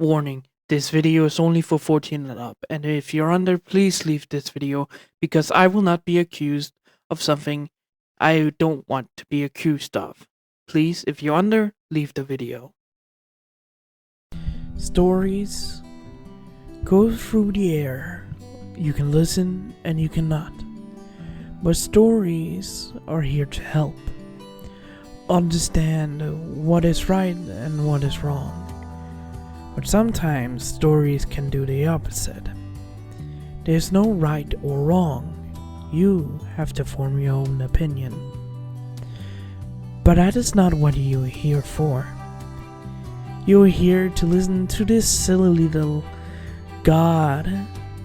Warning, this video is only for 14 and up, and if you're under, please leave this video because I will not be accused of something I don't want to be accused of. Please, if you're under, leave the video. Stories go through the air. You can listen and you cannot. But stories are here to help. Understand what is right and what is wrong. But sometimes stories can do the opposite. There's no right or wrong. You have to form your own opinion. But that is not what you're here for. You're here to listen to this silly little god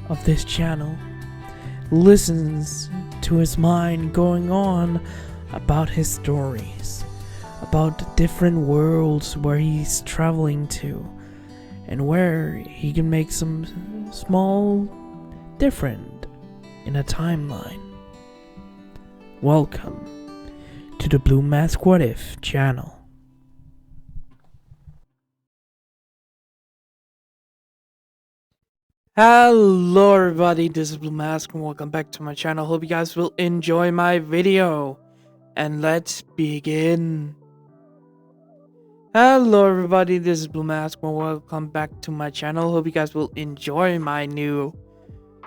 of this channel. Listens to his mind going on about his stories, about the different worlds where he's traveling to, and where he can make some small different in a timeline. Welcome to the Blue Mask What If channel. Hello everybody, this is Blue Mask and welcome back to my channel. Hope you guys will enjoy my video. And let's begin. Hello everybody, this is Blue Mask and welcome back to my channel. Hope you guys will enjoy my new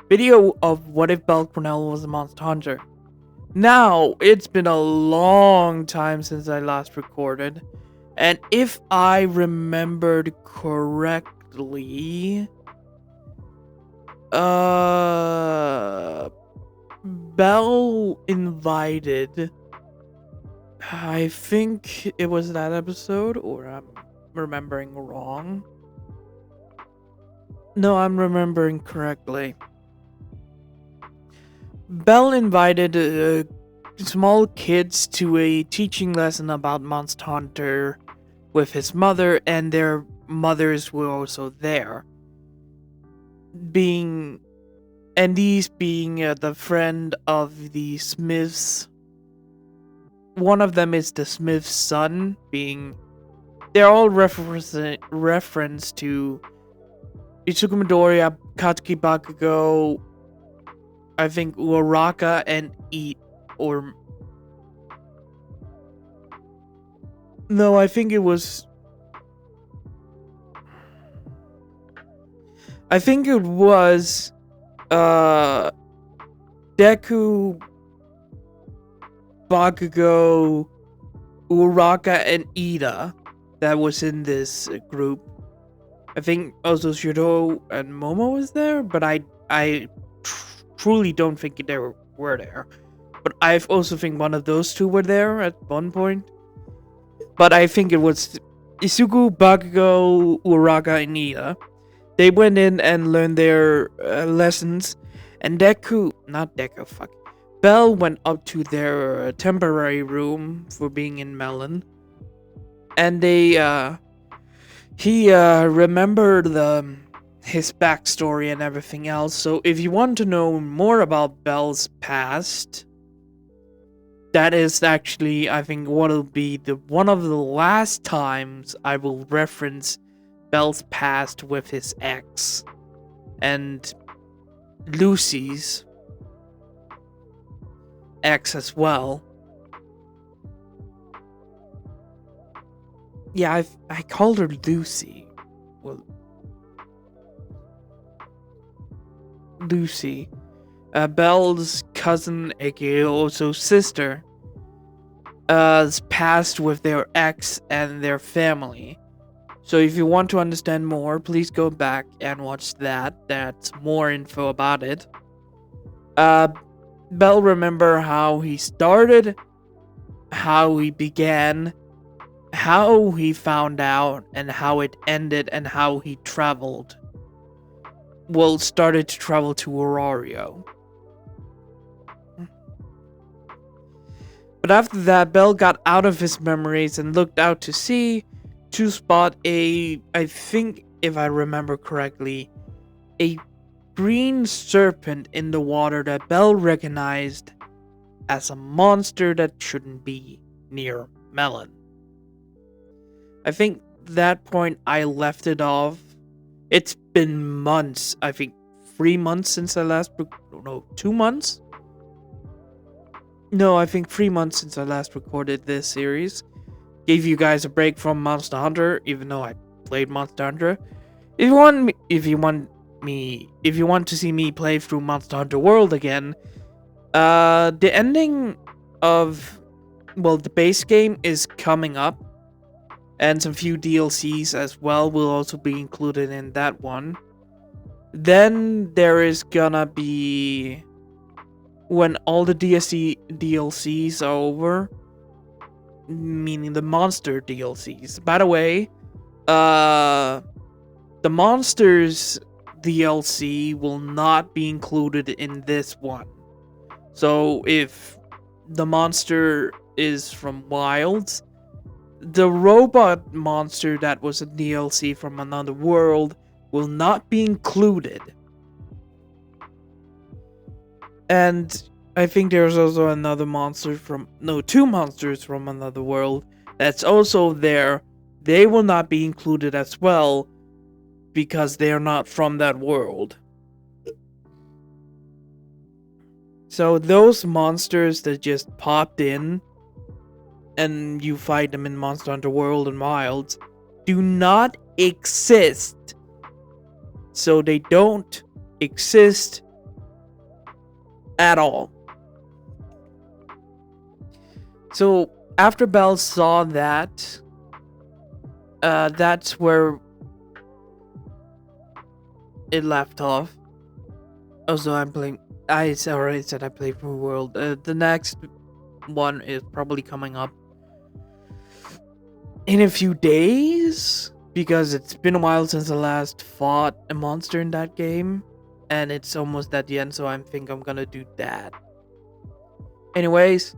video of what if Bell Cranel was a monster hunter. Now, it's been a long time since I last recorded. And if I remembered correctly, Bell invited, I think it was that episode, or I'm remembering wrong. No, I'm remembering correctly. Bell invited small kids to a teaching lesson about Monster Hunter with his mother, and their mothers were also there. These being the friend of the Smiths. One of them is the Smith's son, they're all reference to Izuku Midoriya, Katsuki Bakugo, I think Uraraka and I think it was Deku, Bakugo, Uraraka, and Ida that was in this group. I think also Shiro and Momo was there, but I truly don't think they were there. But I also think one of those two were there at one point. But I think it was Izuku, Bakugo, Uraraka, and Ida. They went in and learned their lessons, and Bell went up to their temporary room for being in Melon, and he remembered his backstory and everything else. So if you want to know more about Bell's past, that is actually, I think, what'll be one of the last times I will reference Bell's past with his ex and Lucy's ex as well. Yeah, I called her Lucy. Well, Lucy, Bell's cousin, aka also sister, past with their ex and their family. So if you want to understand more, please go back and watch that. That's more info about it. Bell remember how he started, how he began, how he found out, and how it ended, and how he traveled. Well, started to travel to Aurario. But after that, Bell got out of his memories and looked out to sea to spot I think, if I remember correctly, a green serpent in the water that Bell recognized as a monster that shouldn't be near Melon. I think that point I left it off It's been months. I think 3 months since I last... No, 2 months? No, I think 3 months since I last recorded this series. Gave you guys a break from Monster Hunter, even though I played Monster Hunter. If you want to see me play through Monster Hunter World again, the ending of, well, the base game is coming up, and some few DLCs as well will also be included in that one. Then there is gonna be, when all the DLCs are over, meaning the monster DLCs. By the way, the monsters DLC will not be included in this one. So if the monster is from Wilds, the robot monster that was a DLC from Another World will not be included. And I think there's also another monster from... No, 2 monsters from Another World that's also there. They will not be included as well, because they are not from that world. So those monsters that just popped in and you fight them in Monster Hunter World and Wilds do not exist. So they don't exist at all. So after Belle saw that, that's where it left off. Also, I already said I played through World. The next one is probably coming up in a few days, because it's been a while since I last fought a monster in that game, and it's almost at the end, so I think I'm gonna do that. Anyways,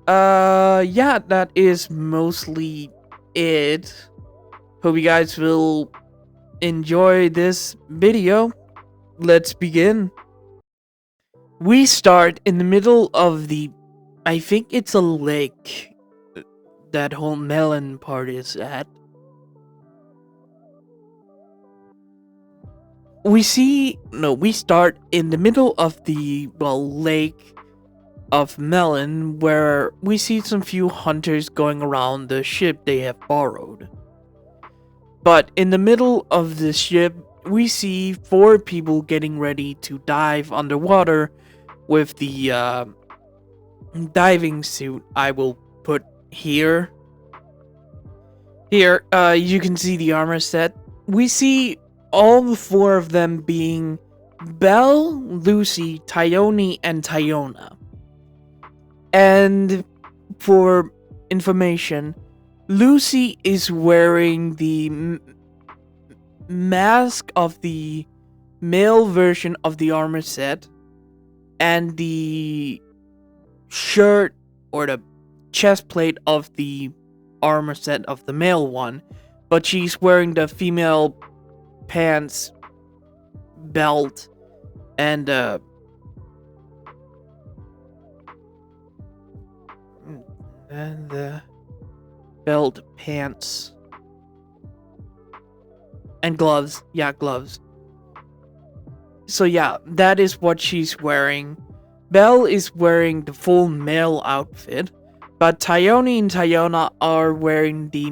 yeah, that is mostly it. Hope you guys will enjoy this video. Let's begin. We start in the middle of the... I think it's a lake that whole melon part is at. We start in the middle of the, well, lake of Melon, where we see some few hunters going around the ship they have borrowed. But in the middle of the ship, we see 4 people getting ready to dive underwater with the diving suit I will put here. Here, you can see the armor set. We see all the 4 of them being Belle, Lucy, Tyone, and Tyona. And for information, Lucy is wearing the mask of the male version of the armor set, and the shirt or the chest plate of the armor set of the male one, but she's wearing the female pants, belt, and the belt, pants, and gloves. Yeah, gloves. So yeah, that is what she's wearing. Belle is wearing the full male outfit, but Tyone and Tyona are wearing the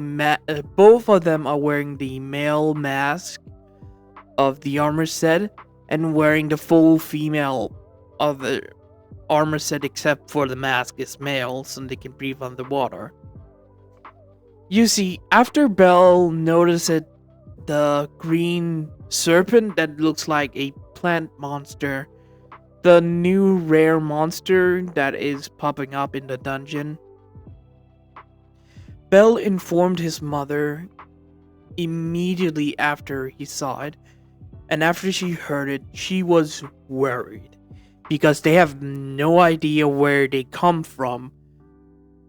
both of them are wearing the male mask of the armor set, and wearing the full female of the armor set, except for the mask is male, so they can breathe underwater. You see, after Belle notices the green serpent that looks like a plant monster, the new rare monster that is popping up in the dungeon, Belle informed his mother immediately after he saw it, and after she heard it, she was worried, because they have no idea where they come from,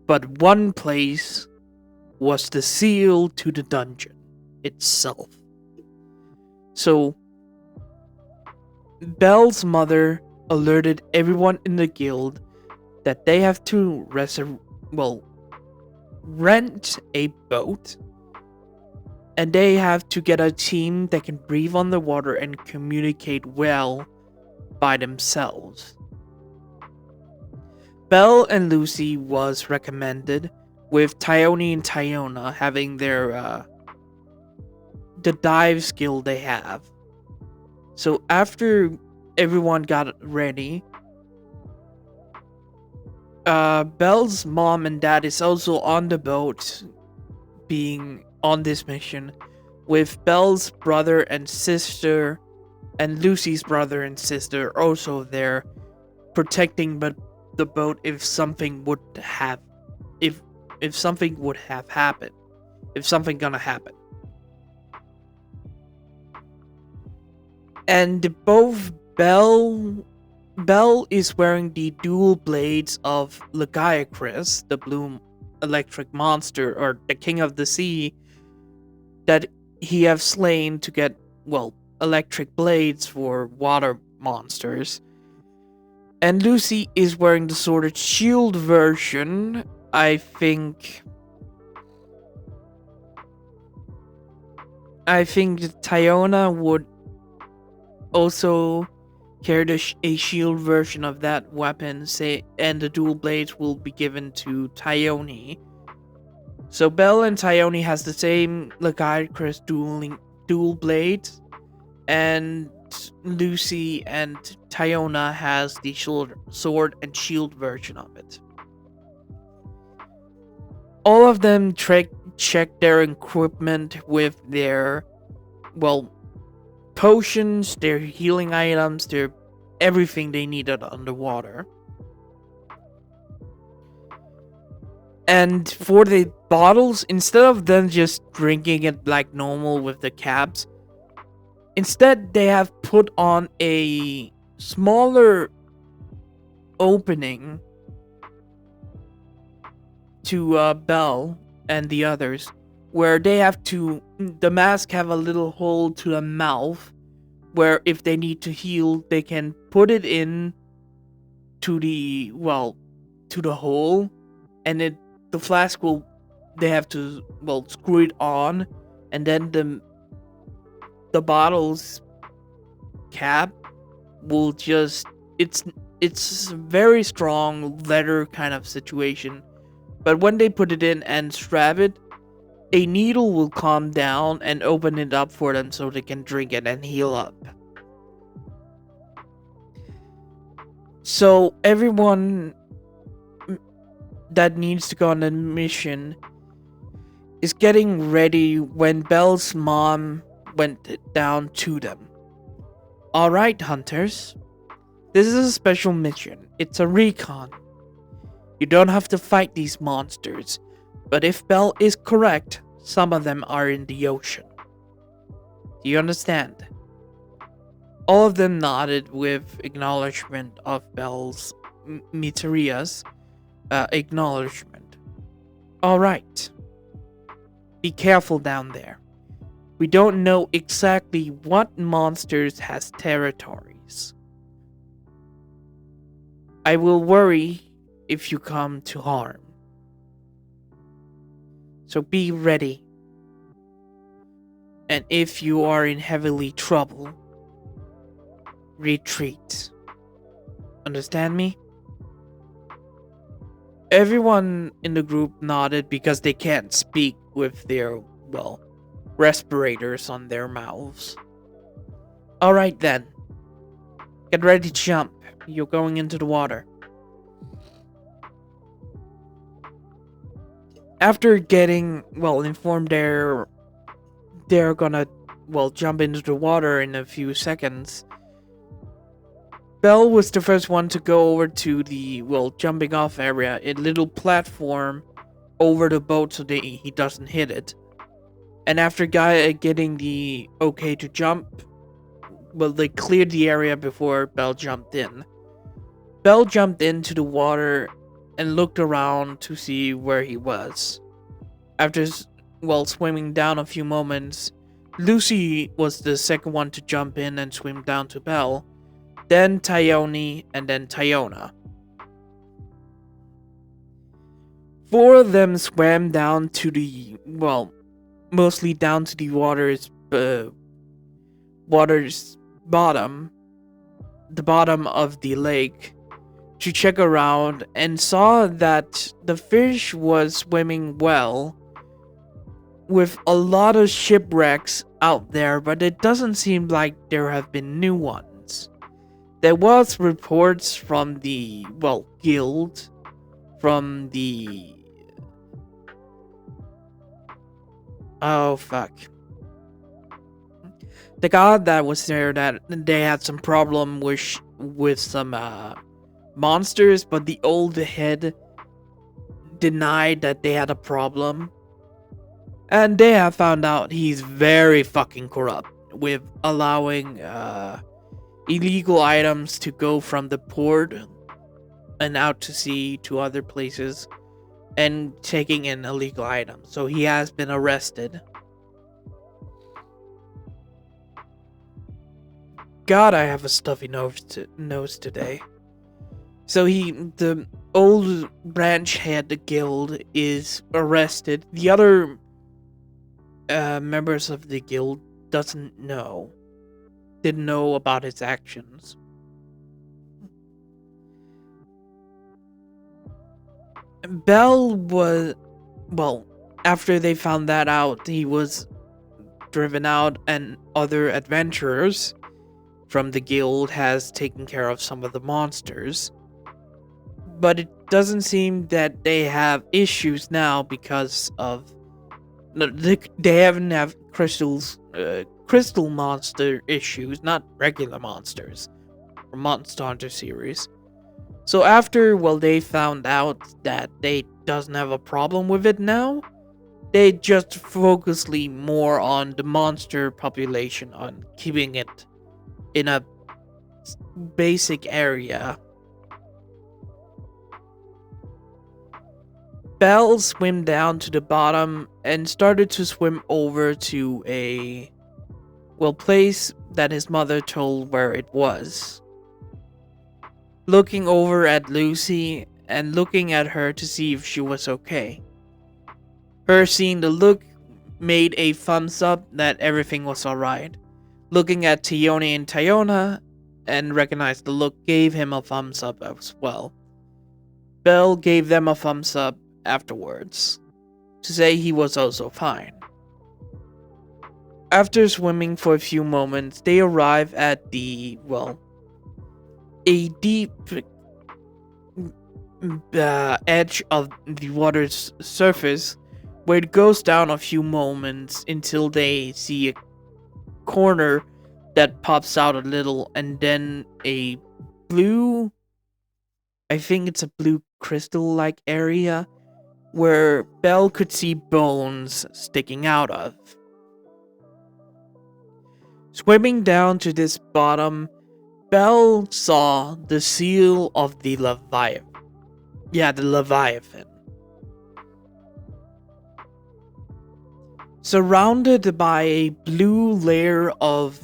but one place was the seal to the dungeon itself. So, Belle's mother alerted everyone in the guild that they have to rent a boat and they have to get a team that can breathe underwater and communicate well by themselves. Belle and Lucy was recommended, with Tyone and Tyona having their the dive skill they have. So after everyone got ready, Belle's mom and dad is also on the boat, being on this mission, with Belle's brother and sister and Lucy's brother and sister also there, protecting the boat if something would have if something would have happened, if something gonna happen. And both Belle is wearing the dual blades of Legiacris, the blue electric monster, or the king of the sea, that he have slain to get, well, electric blades for water monsters. And Lucy is wearing the Sword and Shield version. I think Tyona would also carry a shield version of that weapon, and the dual blades will be given to Tyone. So Belle and Tyone has the same Legiacris dual blades, and Lucy and Tyona has the sword and shield version of it. All of them check their equipment with their, well, potions, their healing items, their everything they needed underwater. And for the bottles, instead of them just drinking it like normal with the caps, instead they have put on a smaller opening to Belle and the others, where the mask have a little hole to the mouth, where if they need to heal, they can put it in to the hole, and the flask they have to, screw it on, and then the bottle's cap will just, it's very strong leather kind of situation, but when they put it in and strap it, a needle will calm down and open it up for them so they can drink it and heal up. So everyone that needs to go on a mission is getting ready when Belle's mom went down to them. Alright, hunters. This is a special mission. It's a recon. You don't have to fight these monsters, but if Belle is correct, some of them are in the ocean. Do you understand? All of them nodded with acknowledgement of Belle's Miteria's acknowledgement. Alright. Be careful down there. We don't know exactly what monsters has territories. I will worry if you come to harm. So be ready. And if you are in heavily trouble, retreat. Understand me? Everyone in the group nodded because they can't speak with their, respirators on their mouths. Alright then. Get ready to jump. You're going into the water. After getting, informed they're gonna, jump into the water in a few seconds, Belle was the first one to go over to the, jumping off area, a little platform over the boat so he doesn't hit it. And after getting the okay to jump, they cleared the area before Belle jumped in. Belle jumped into the water and looked around to see where he was. After, swimming down a few moments, Lucy was the second one to jump in and swim down to Belle, then Tyone, and then Tyona. Four of them swam down to the, mostly down to the water's bottom, the bottom of the lake, to check around and saw that the fish was swimming well, with a lot of shipwrecks out there, but it doesn't seem like there have been new ones. There was reports from the, guild, from the... Oh, fuck. The god that was there, that they had some problem with some monsters, but the old head denied that they had a problem. And they have found out he's very fucking corrupt, with allowing illegal items to go from the port and out to sea to other places, and taking in illegal items. So he has been arrested. God, I have a stuffy nose today. So the old branch head guild is arrested. The other members of the guild didn't know about his actions. Bell was, after they found that out, he was driven out, and other adventurers from the guild has taken care of some of the monsters. But it doesn't seem that they have issues now because of... No, they haven't have crystal monster issues, not regular monsters. Or Monster Hunter series. So after, they found out that they doesn't have a problem with it now, they just focus more on the monster population, on keeping it in a basic area. Belle swam down to the bottom and started to swim over to a place that his mother told where it was. Looking over at Lucy and looking at her to see if she was okay. Her seeing the look made a thumbs up that everything was alright. Looking at Tione and Tiona and recognized the look, gave him a thumbs up as well. Belle gave them a thumbs up afterwards to say he was also fine. After swimming for a few moments, they arrive at the, a deep edge of the water's surface, where it goes down a few moments until they see a corner that pops out a little, and then a blue, I think it's a blue crystal-like area where Belle could see bones sticking out of. Swimming down to this bottom, Belle saw the seal of the Leviathan. Yeah, the Leviathan. Surrounded by a blue layer of...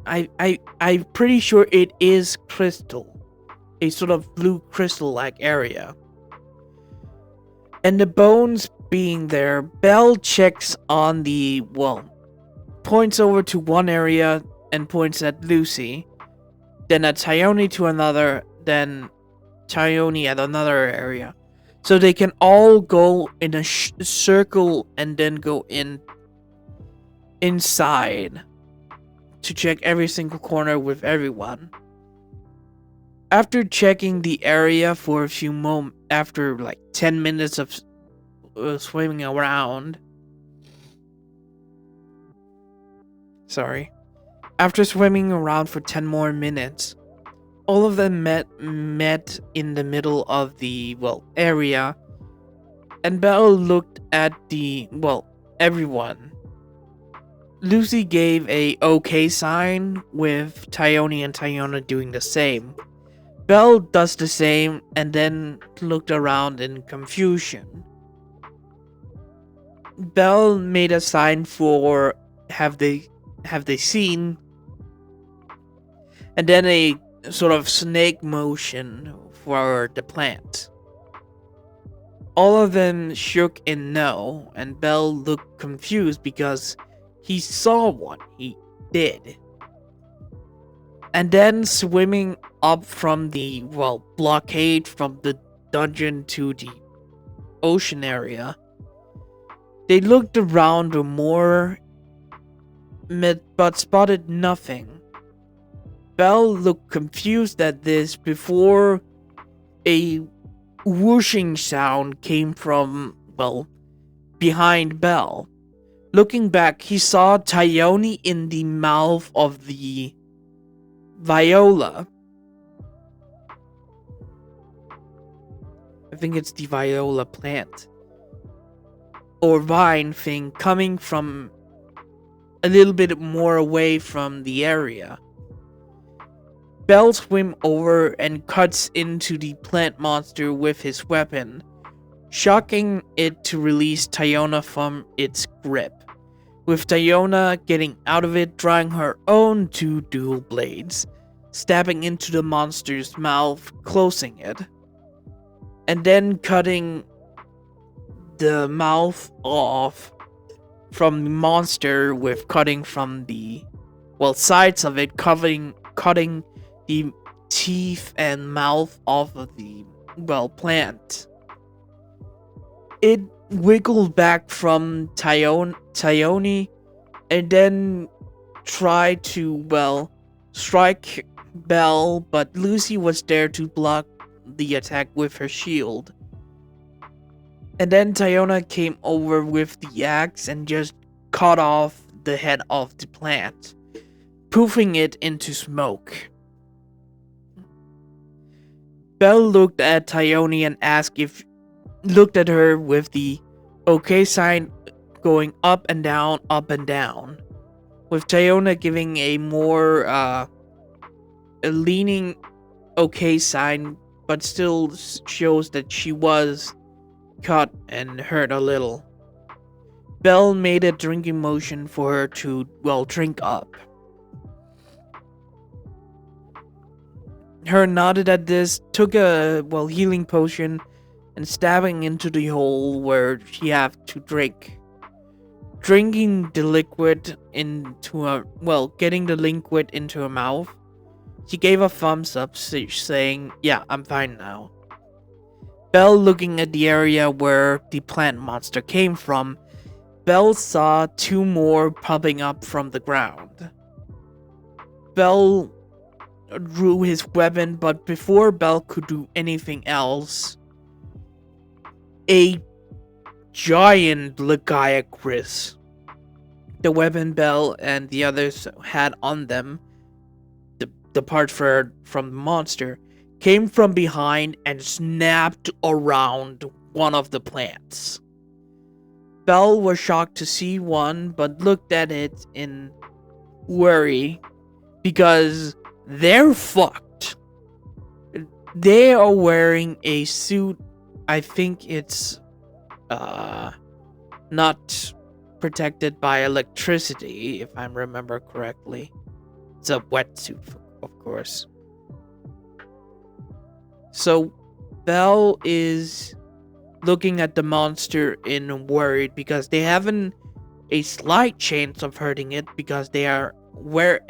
I'm pretty sure it is crystal. A sort of blue crystal-like area. And the bones being there, Belle checks on the, points over to one area and points at Lucy, then at Tione to another, then Tione at another area. So they can all go in a circle and then go inside to check every single corner with everyone. After checking the area for a few moments, after 10 minutes of swimming around, after swimming around for 10 more minutes, all of them met in the middle of the, area, and Belle looked at the, everyone. Lucy gave a okay sign, with Tione and Tiona doing the same. Belle does the same, and then looked around in confusion. Belle made a sign for have they seen, and then a sort of snake motion for the plant. All of them shook in no, and Bell looked confused because he saw one. He did. And then swimming up from the, blockade from the dungeon to the ocean area, they looked around more, but spotted nothing. Bell looked confused at this before a whooshing sound came from, behind Bell. Looking back, he saw Tyone in the mouth of the viola. I think it's the viola plant. Or vine thing coming from a little bit more away from the area. Bell swims over and cuts into the plant monster with his weapon, shocking it to release Tyona from its grip, with Tyona getting out of it, drawing her own 2 dual blades, stabbing into the monster's mouth, closing it, and then cutting the mouth off from the monster with cutting from the, sides of it, cutting the teeth and mouth off of the, plant. It wiggled back from Tyone and then tried to, strike Bell, but Lucy was there to block the attack with her shield. And then Tyona came over with the axe and just cut off the head of the plant, poofing it into smoke. Bell looked at Tyone and looked at her with the okay sign going up and down, with Tyona giving a more a leaning okay sign, but still shows that she was cut and hurt a little. Bell made a drinking motion for her to, drink up. Her nodded at this, took a, healing potion, and stabbing into the hole where she had to drink. Drinking the liquid into her, getting the liquid into her mouth, she gave a thumbs up, saying, "Yeah, I'm fine now." Bell looking at the area where the plant monster came from, Bell saw 2 more popping up from the ground. Bell drew his weapon, but before Bell could do anything else, a giant Lagiacris, the weapon Bell and the others had on them, the part from the monster, came from behind and snapped around one of the plants. Bell was shocked to see one, but looked at it in worry, because they're fucked. They are wearing a suit. I think it's not protected by electricity, if I remember correctly. It's a wetsuit, of course. So Bell is looking at the monster in worried, because they haven't a slight chance of hurting it, because they are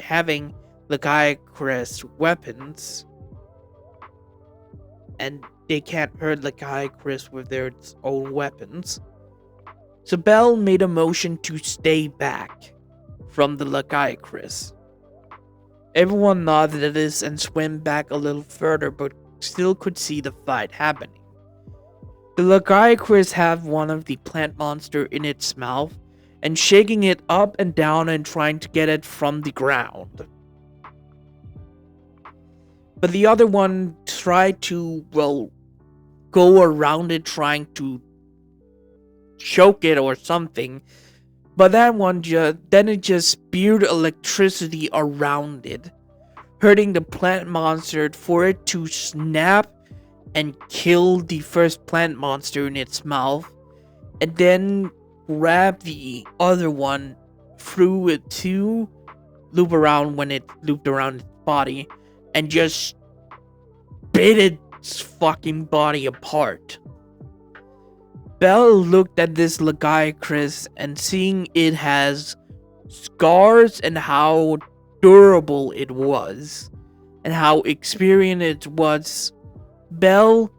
having Lagiacris weapons, and they can't hurt Lagiacris with their own weapons. So Bell made a motion to stay back from the Lagiacris. Everyone nodded at this and swam back a little further, but still could see the fight happening. The Lagiacris have one of the plant monster in its mouth and shaking it up and down and trying to get it from the ground. But the other one tried to, go around it, trying to choke it or something. But that one just spewed electricity around it, hurting the plant monster for it to snap and kill the first plant monster in its mouth, and then grab the other one through it to loop around when it looped around its body, and just bit its fucking body apart. Belle looked at this Lagiacrus and seeing it has scars and how durable it was and how experienced it was, Belle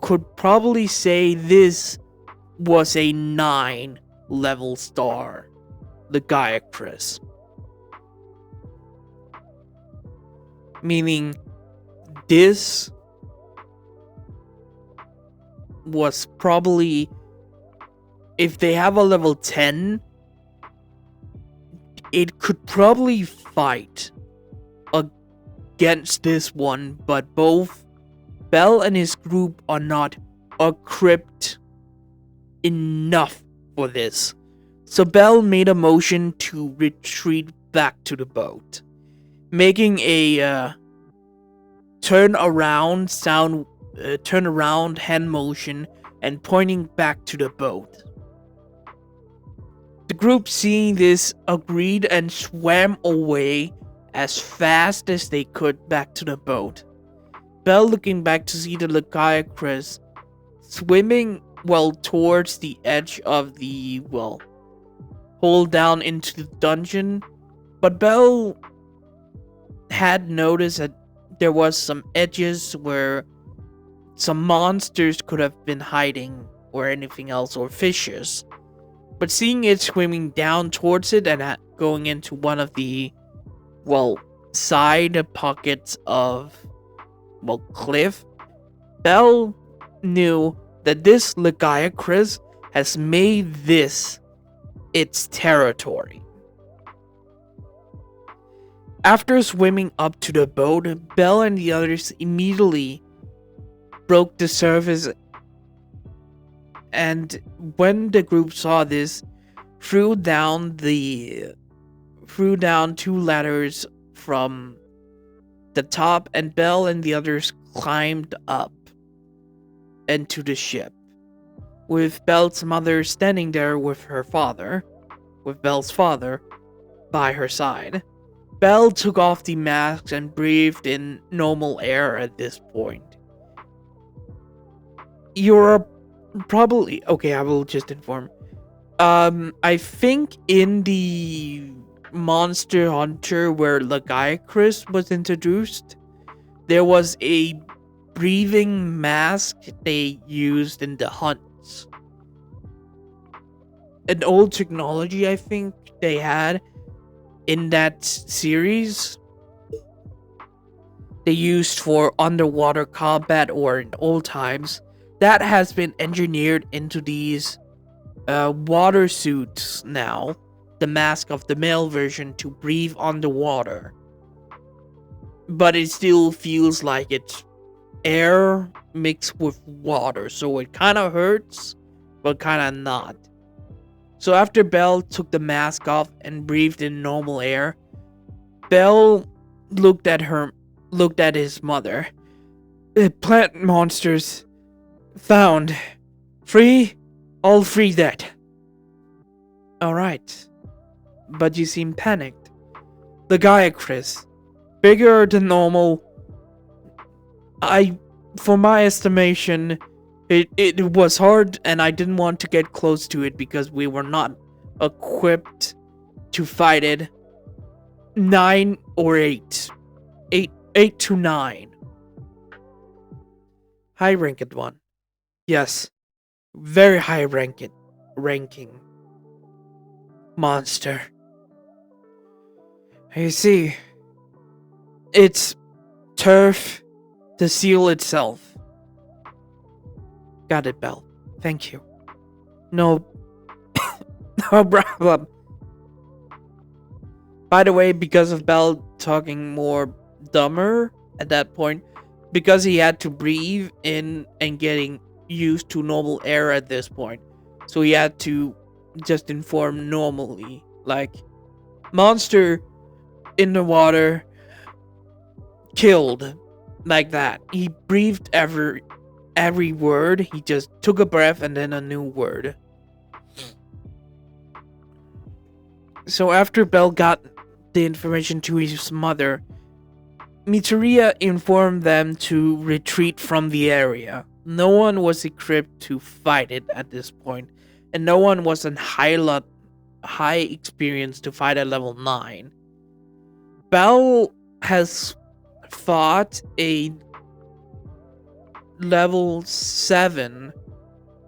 could probably say this was a 9 level star, Lagiacrus. Meaning this was probably, if they have a level 10, it could probably fight against this one, but both Bell and his group are not equipped enough for this. So Bell made a motion to retreat back to the boat, making a turn around hand motion and pointing back to the boat. The group, seeing this, agreed and swam away as fast as they could back to the boat. Bell looking back to see the Lagiacrus swimming towards the edge of the hole down into the dungeon, but Bell had noticed that there was some edges where some monsters could have been hiding or anything else, or fishes. But seeing it swimming down towards it and going into one of the side pockets of cliff, Bell knew that this Lagiacrus has made this its territory. After swimming up to the boat, Bell and the others immediately broke the surface, and when the group saw this, threw down 2 ladders from the top, and Bell and the others climbed up into the ship, with Bell's mother standing there with Bell's father by her side. Bell took off the mask and breathed in normal air at this point. You're probably okay. I will just inform. I think in the Monster Hunter where Lagiacrus was introduced, there was a breathing mask they used in the hunts. An old technology I think they had in that series. They used for underwater combat or in old times. That has been engineered into these water suits now. The mask of the male version to breathe underwater. But it still feels like it's air mixed with water. So it kind of hurts, but kind of not. So after Bell took the mask off and breathed in normal air, Bell looked at his mother. Plant monsters found. Free? All free that. Alright. But you seem panicked. Lagiacrus, bigger than normal. For my estimation, it was hard and I didn't want to get close to it because we were not equipped to fight it. 9 or 8. 8 to 9. High ranked one. Yes. Very high ranking. Monster. You see, it's turf to seal itself. Got it, Bell. Thank you. No problem. By the way, because of Bell talking more dumber at that point, because he had to breathe in and getting used to normal air at this point, so he had to just inform normally, like, monster in the water killed, like that. He breathed every word. He just took a breath and then a new word. So after Bell got the information to his mother, Miteria informed them to retreat from the area, no one was equipped to fight it at this point, and no one was in high experience to fight at level 9. Bell has fought a level 7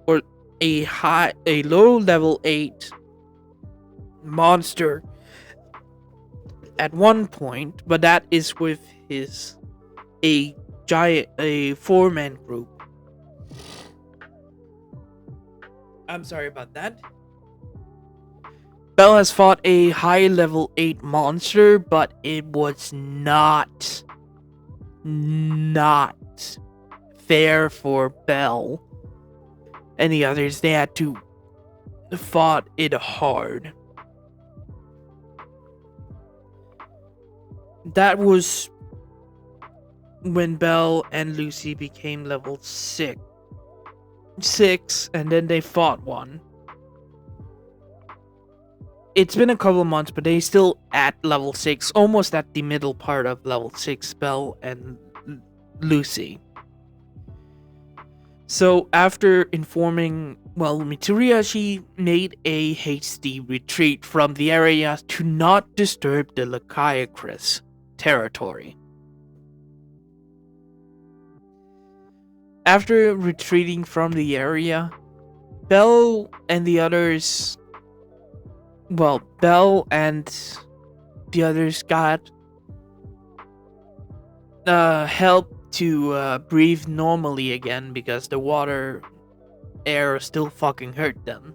or a low level 8 monster at one point, but that is with a 4-man group. I'm sorry about that. Bell has fought a high level 8 monster, but it was not fair for Bell and the others. They had to fought it hard. That was when Belle and Lucy became level 6, and then they fought one. It's been a couple of months, but they still at level 6, almost at the middle part of level 6, Belle and Lucy. So after informing, Mituria, she made a hasty retreat from the area to not disturb the Lachiacris territory. After retreating from the area, Belle and the others got help to breathe normally again because the water air still fucking hurt them.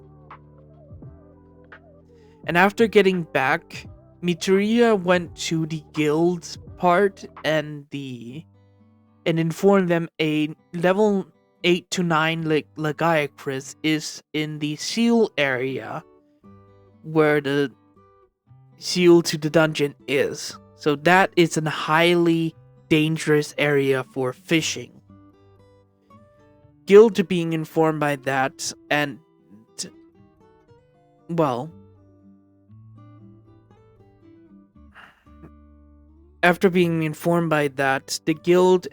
And after getting back, Mituria went to the guild part and informed them a level 8 to 9 Lachiacris is in the seal area where the seal to the dungeon is. So that is a highly dangerous area for fishing. Guild being informed by that, and after being informed by that, the guild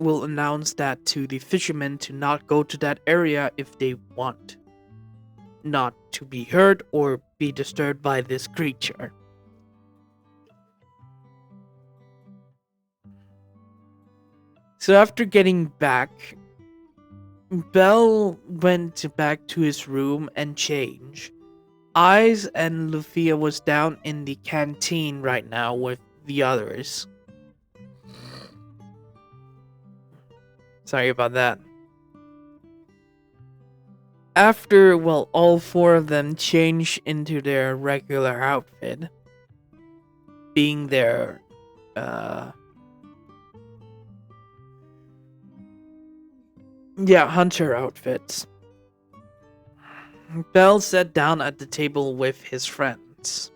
will announce that to the fishermen to not go to that area if they want not to be hurt or be disturbed by this creature. So after getting back, Bell went back to his room and changed. Eyes and Lufia was down in the canteen right now with the others. Sorry about that. After, all 4 of them changed into their regular outfit, being their, hunter outfits, Bell sat down at the table with his friends.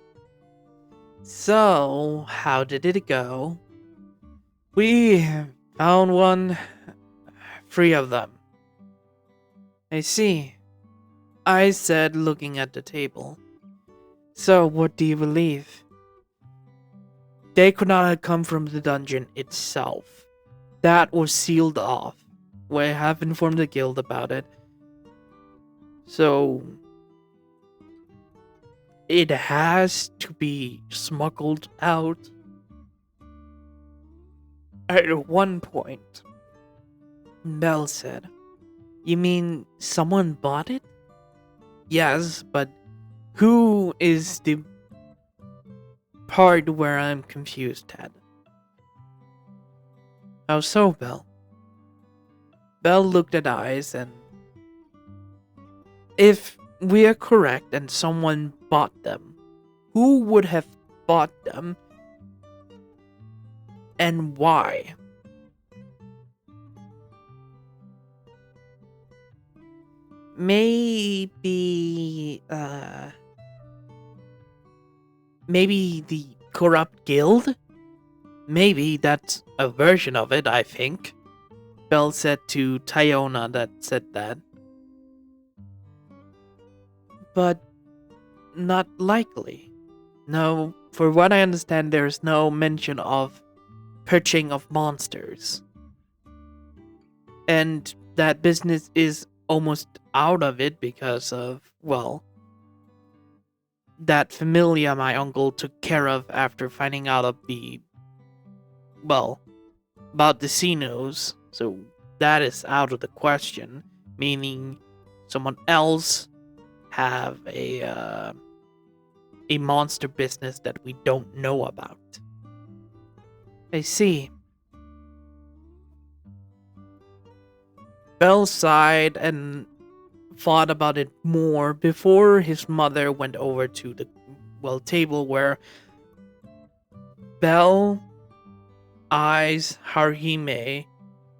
So, how did it go? We found 3 of them. I see, I said, looking at the table. So, what do you believe? They could not have come from the dungeon itself. That was sealed off. We have informed the guild about it. So, it has to be smuggled out. At one point, Bell said, "You mean someone bought it?" Yes, but who is the part where I'm confused at? How so, Bell? Bell looked at Eyes and... If we are correct and someone bought them, who would have bought them? And why? Maybe the corrupt guild? Maybe that's a version of it, I think. Bell said to Tyona that said that. But not likely. No, for what I understand, there's no mention of purchasing of monsters. And that business is almost out of it because of, well, that familia my uncle took care of after finding out of the, well, about the Cinos. So that is out of the question, meaning someone else have a monster business that we don't know about. I see. Bell sighed and thought about it more before his mother went over to the, well, table where Bell eyes Harhime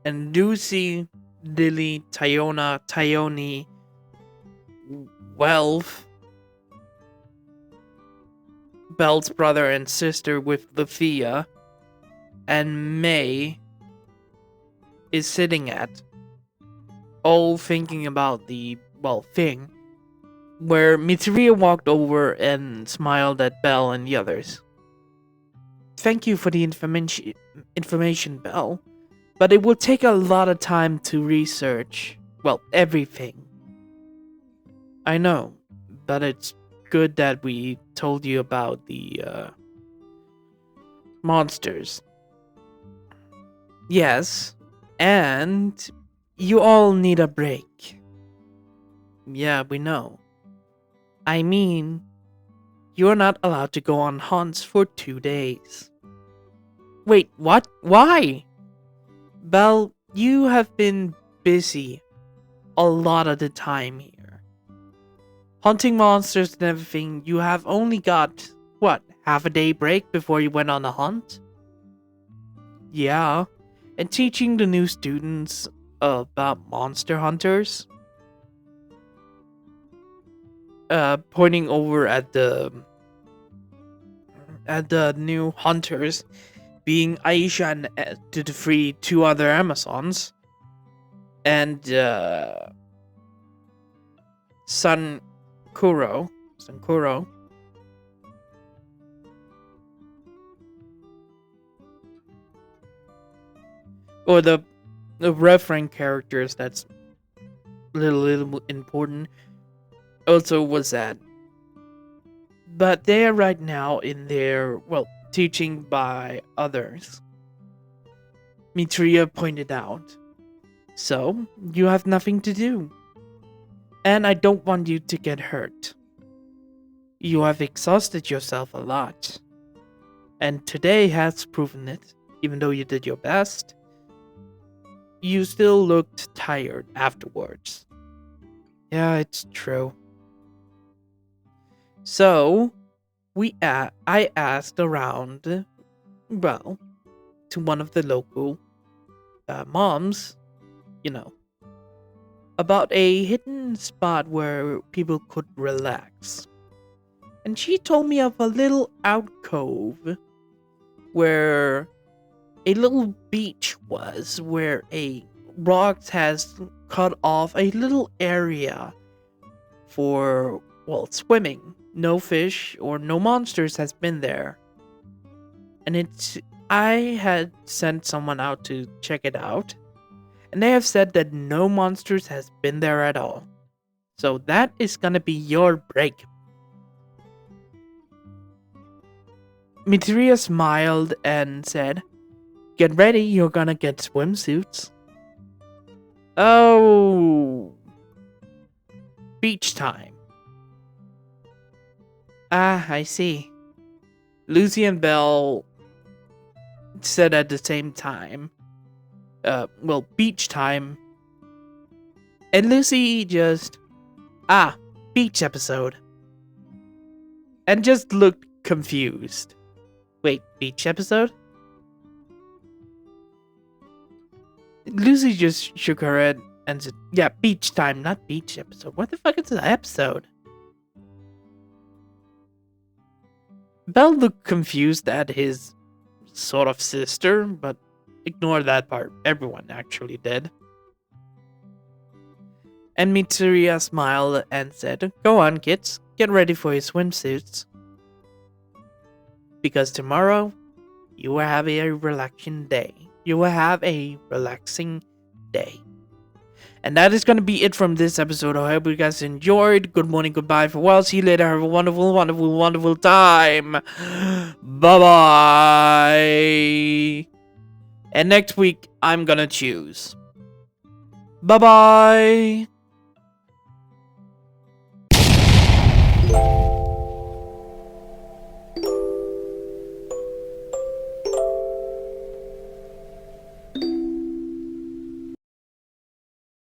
and Lucy, Lily, Tyona, Tyone, Welf, Bell's brother and sister with Lethea, and May is sitting at, all thinking about the, well, thing, where Mitsuria walked over and smiled at Bell and the others. Thank you for the information, Bell, but it will take a lot of time to research, well, everything. I know, but it's good that we told you about the monsters. Yes, and you all need a break. Yeah, we know. I mean, you're not allowed to go on hunts for 2 days. Wait, what? Why? Belle, you have been busy a lot of the time here. Hunting monsters and everything, you have only got, what, half a day break before you went on a hunt? Yeah, and teaching the new students about monster hunters. Pointing over at the new hunters, being Aisha and to the two other Amazons, and Sankuro, or the reference characters. That's little important. Also was that, but they are right now in their, well, teaching by others. Mitria pointed out. So, you have nothing to do. And I don't want you to get hurt. You have exhausted yourself a lot. And today has proven it, even though you did your best. You still looked tired afterwards. Yeah, it's true. So, I asked around, well, to one of the local moms, about a hidden spot where people could relax. And she told me of a little alcove where a little beach was, where a rocks has cut off a little area for, well, swimming. No fish or no monsters has been there. And I had sent someone out to check it out. And they have said that no monsters has been there at all. So that is gonna be your break. Mitria smiled and said, get ready, you're gonna get swimsuits. Oh. Beach time. Ah, I see. Lucy and Belle said at the same time. Well, beach time. And Lucy just... beach episode. And just looked confused. Wait, beach episode? Lucy just shook her head and said, yeah, beach time, not beach episode. What the fuck is the episode? Belle looked confused at his sort of sister, but ignore that part. Everyone actually did. And Mitsuria smiled and said, go on, kids. Get ready for your swimsuits. Because tomorrow, you will have a relaxing day. You will have a relaxing day. And that is going to be it from this episode. I hope you guys enjoyed. Good morning, goodbye, farewell. See you later. Have a wonderful, wonderful, wonderful time. Bye-bye. And next week, I'm gonna choose. Bye-bye.